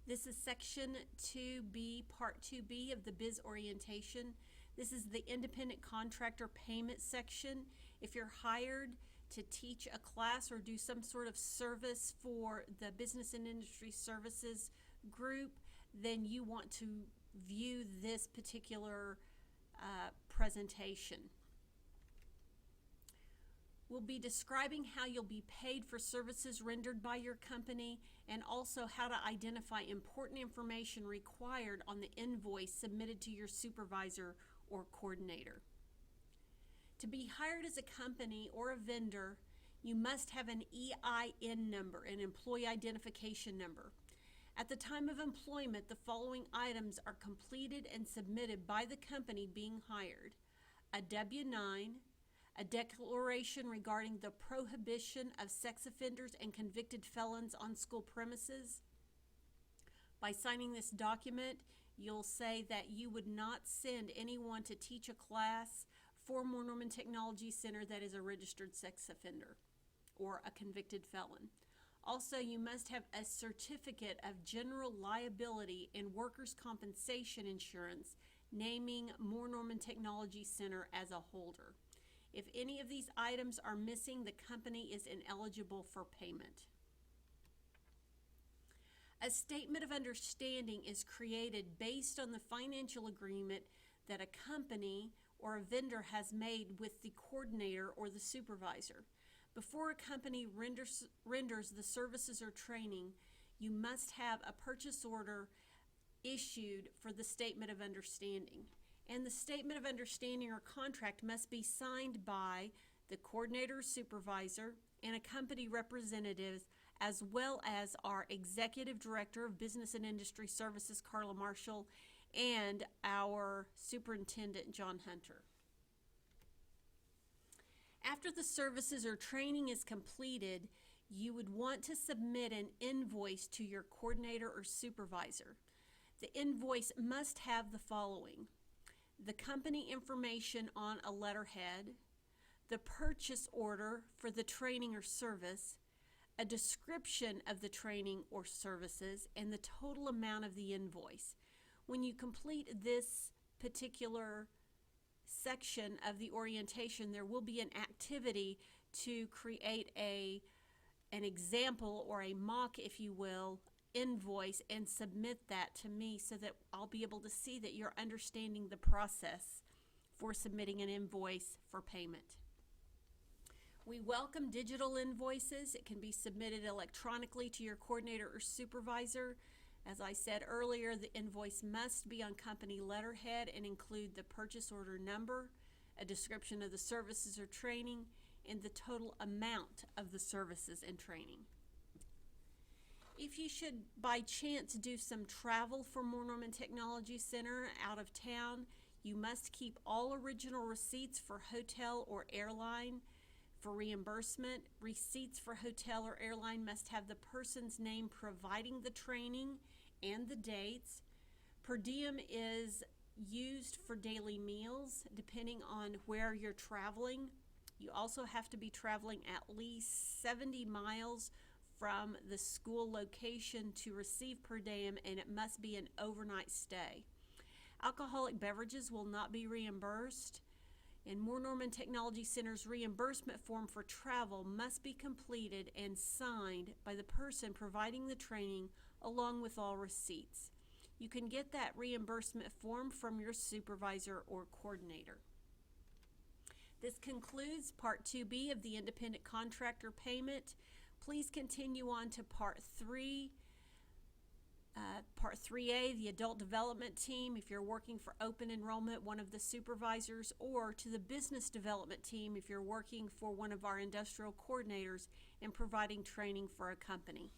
This is section 2B, part 2B of the Biz Orientation. This is the independent contractor payment section. If you're hired to teach a class or do some sort of service for the Business and Industry Services group, then you want to view this particular presentation. We'll be describing how you'll be paid for services rendered by your company and also how to identify important information required on the invoice submitted to your supervisor or coordinator. To be hired as a company or a vendor, you must have an EIN number, an employee identification number. At the time of employment, the following items are completed and submitted by the company being hired: a W-9, a declaration regarding the prohibition of sex offenders and convicted felons on school premises. By signing this document, you'll say that you would not send anyone to teach a class for Moore Norman Technology Center that is a registered sex offender or a convicted felon. Also, you must have a certificate of general liability and workers' compensation insurance naming Moore Norman Technology Center as a holder. If any of these items are missing, the company is ineligible for payment. A statement of understanding is created based on the financial agreement that a company or a vendor has made with the coordinator or the supervisor. Before a company renders the services or training, you must have a purchase order issued for the statement of understanding. And the statement of understanding or contract must be signed by the coordinator or supervisor and a company representative, as well as our Executive Director of Business and Industry Services, Carla Marshall, and our Superintendent, John Hunter. After the services or training is completed, you would want to submit an invoice to your coordinator or supervisor. The invoice must have the following: the company information on a letterhead, the purchase order for the training or service, a description of the training or services, and the total amount of the invoice. When you complete this particular section of the orientation, there will be an activity to create an example or a mock, if you will, invoice and submit that to me so that I'll be able to see that you're understanding the process for submitting an invoice for payment. We welcome digital invoices. It can be submitted electronically to your coordinator or supervisor. As I said earlier, the invoice must be on company letterhead and include the purchase order number, a description of the services or training, and the total amount of the services and training. If you should by chance do some travel for Moore Norman Technology Center out of town, you must keep all original receipts for hotel or airline for reimbursement. Receipts for hotel or airline must have the person's name providing the training and the dates. Per diem is used for daily meals depending on where you're traveling. You also have to be traveling at least 70 miles from the school location to receive per diem, and it must be an overnight stay. Alcoholic beverages will not be reimbursed, and Moore Norman Technology Center's reimbursement form for travel must be completed and signed by the person providing the training along with all receipts. You can get that reimbursement form from your supervisor or coordinator. This concludes Part 2B of the Independent Contractor Payment. Please continue on to Part 3. Part 3A, the Adult Development Team, if you're working for open enrollment, one of the supervisors, or to the Business Development Team if you're working for one of our industrial coordinators and providing training for a company.